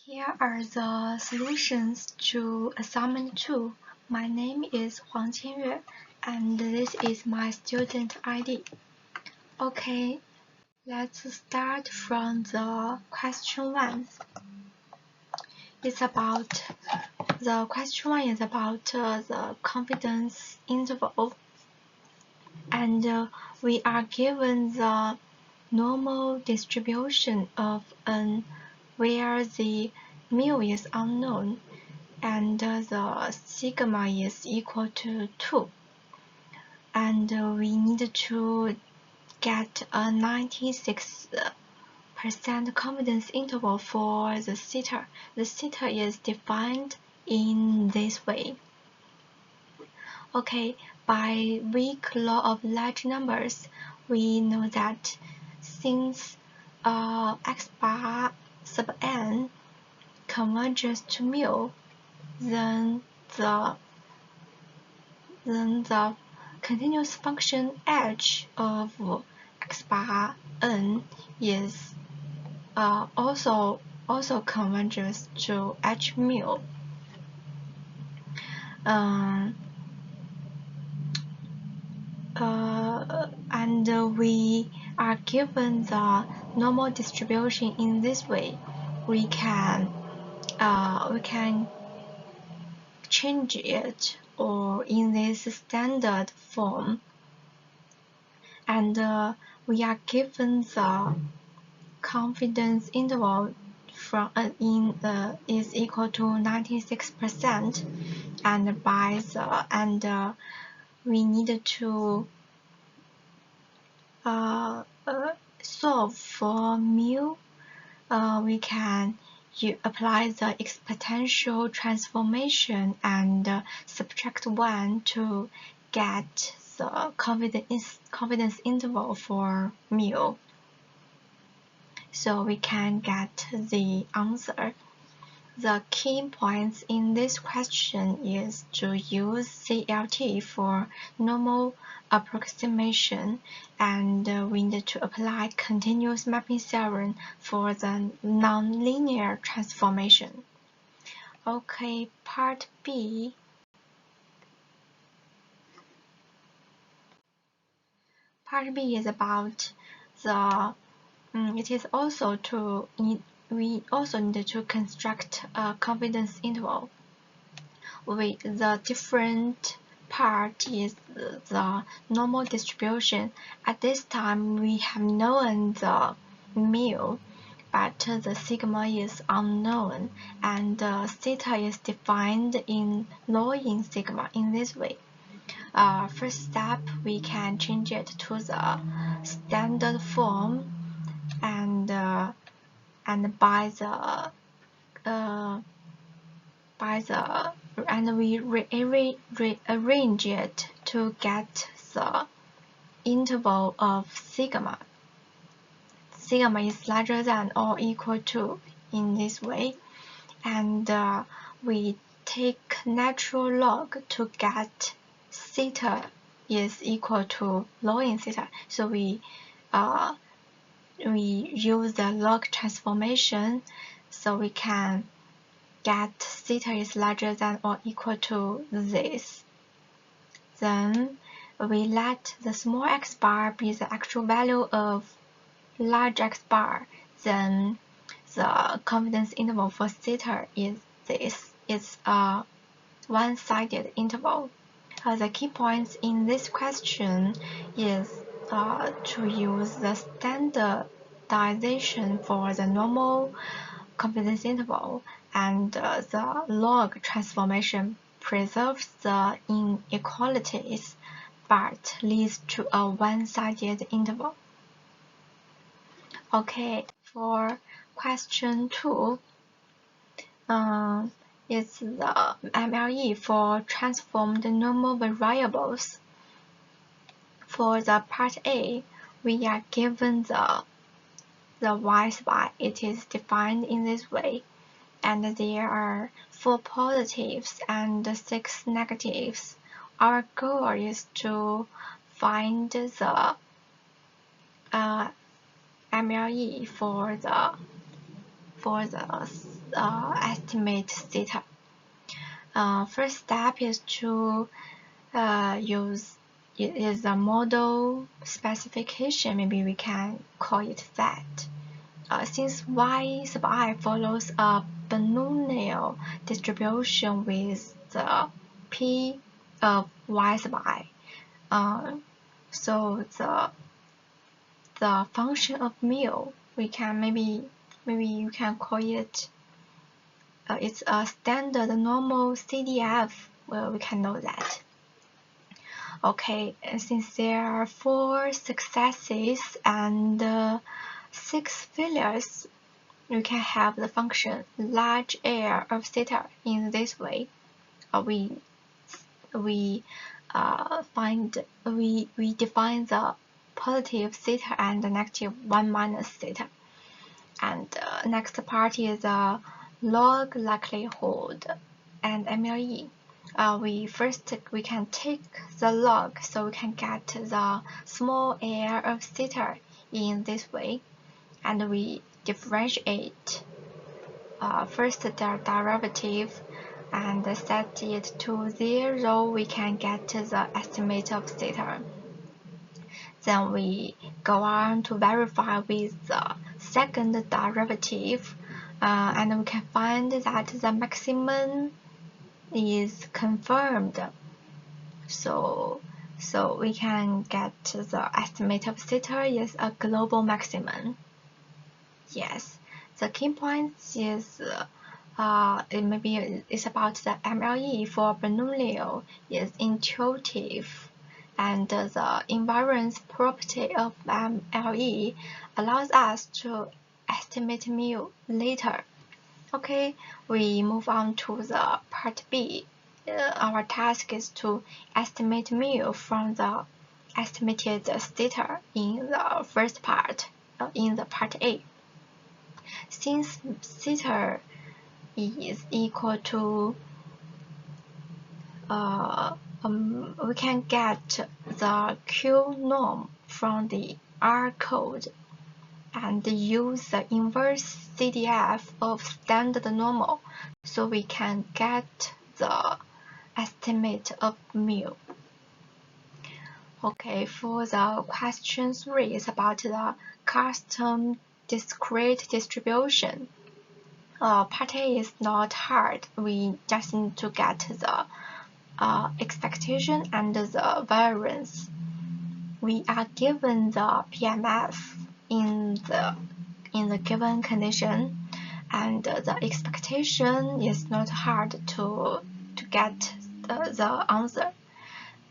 Here are the solutions to assignment 2. My name is Huang Qianyue, and this is my student ID. Okay, let's start from the question 1. The question 1 is about the confidence interval, and we are given the normal distribution of n where the mu is unknown and the sigma is equal to 2. And we need to get a 96% confidence interval for the theta. The theta is defined in this way. Okay, by weak law of large numbers, we know that since x bar sub n converges to mu, then the continuous function h of x bar n is also converges to h mu. And we are given the normal distribution in this way. We can change it or in this standard form, and we are given the confidence interval from is equal to 96%, and we need to solve for mu. We can apply the exponential transformation and subtract 1 to get the confidence interval for mu. So we can get the answer. The key points in this question is to use CLT for normal approximation, and we need to apply continuous mapping theorem for the nonlinear transformation. Okay, part B. Part B is about the we also need to construct a confidence interval. The different part is the normal distribution. At this time, we have known the mu, but the sigma is unknown, and theta is defined in ln sigma in this way. First step, we can change it to the standard form, and we rearrange it to get the interval of sigma. Sigma is larger than or equal to in this way, and we take natural log to get theta is equal to ln theta. So we use the log transformation, so we can get theta is larger than or equal to this. Then we let the small x bar be the actual value of large x bar. Then the confidence interval for theta is this. It's a one-sided interval. The key points in this question is to use the standardization for the normal confidence interval, and the log transformation preserves the inequalities but leads to a one-sided interval. Okay, for question 2, it's the MLE for transformed normal variables. For the part A, we are given the y sub. It is defined in this way, and there are 4 positives and 6 negatives. Our goal is to find the MLE for for the estimate theta. First step is to use a model specification. Maybe we can call it that. Since y sub I follows a binomial distribution with the p of y sub I, so the function of mu, we can maybe you can call it it's a standard normal CDF. Well, we can know that. Okay, and since there are 4 successes and 6 failures, we can have the function large R of theta in this way. We define the positive theta and the negative 1 minus theta. And next part is log likelihood and MLE. We can take the log, so we can get the small r of theta in this way, and we differentiate first the derivative and set it to 0. We can get the estimate of theta. Then we go on to verify with the second derivative, and we can find that the maximum is confirmed. So we can get the estimate of theta is a global maximum. Yes, the key point is it's about the MLE for binomial is intuitive, and the invariance property of MLE allows us to estimate mu later. Okay, we move on to the part B. Our task is to estimate mu from the estimated theta in the first part, in the part A. Since theta is equal to we can get the Q norm from the R code and use the inverse CDF of standard normal, so we can get the estimate of mu. Okay, for the question 3 is about the custom discrete distribution. Part A is not hard. We just need to get the expectation and the variance. We are given the PMF in the given condition, and the expectation is not hard to get the answer.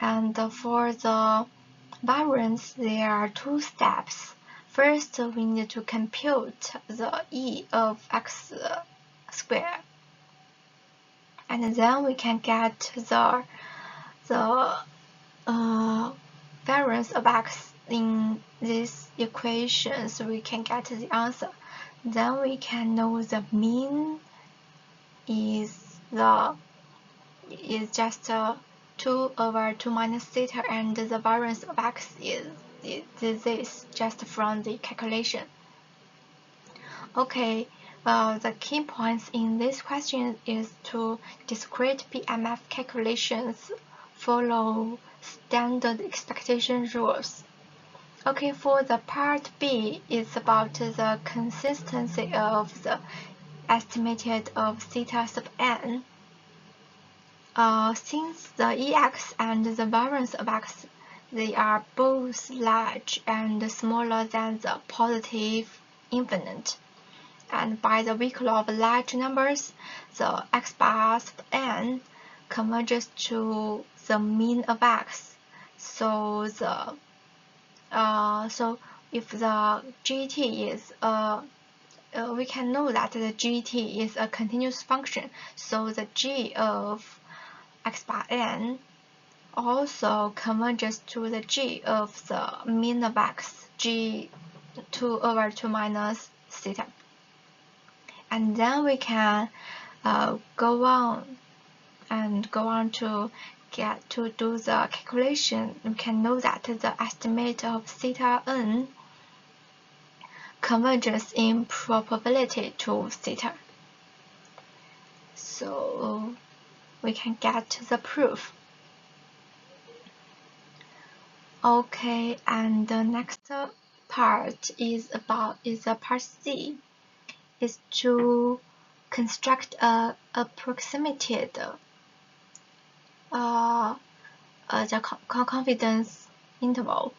And for the variance, there are 2 steps. First, we need to compute the E of x squared, and then we can get the variance of x in this equation, so we can get the answer. Then we can know the mean is just 2 over 2 minus theta, and the variance of x is this just from the calculation. Okay, the key points in this question is to discrete PMF calculations follow standard expectation rules. Okay, for the part B, it's about the consistency of the estimated of theta sub n. Since the EX and the variance of x, they are both large and smaller than the positive infinite, and by the weak law of large numbers, the x bar sub n converges to the mean of x. So if the GT is we can know that the GT is a continuous function, so the G of x bar n also converges to the G of the mean of x, G 2 over 2 minus theta. And then we can go on to do the calculation. We can know that the estimate of theta n convergence in probability to theta. So we can get the proof. Okay, and the next part is the part C, is to construct a approximated the confidence interval.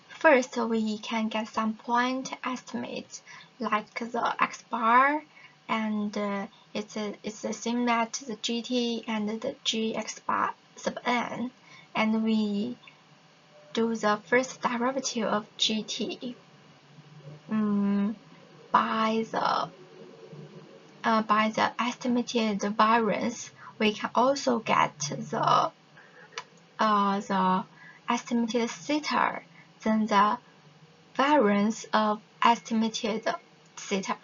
First, we can get some point estimates like the x bar, and it's the same at the gt and the gx bar sub n, and we do the first derivative of gt by the estimated variance. We can also get the estimated theta, then the variance of estimated theta.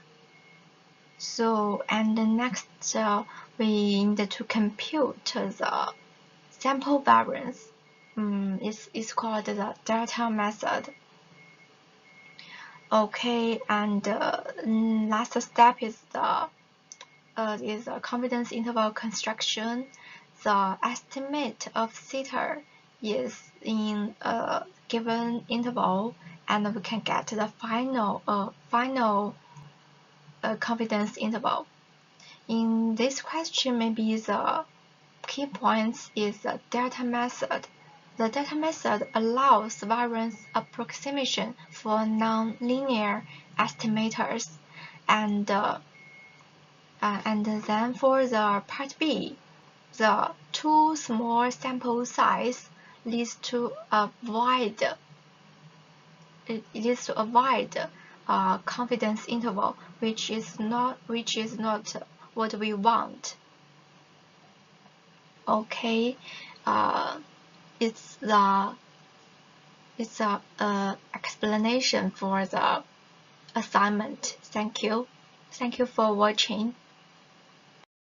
So, and next we need to compute the sample variance. It's called the delta method. Okay, and last step is the confidence interval construction. The estimate of theta is in a given interval, and we can get the final confidence interval. In this question, maybe the key points is the delta method. The delta method allows variance approximation for nonlinear estimators, and then for the part B, the too small sample size leads to a wide confidence interval, which is not what we want. Okay, it's a explanation for the assignment. Thank you for watching.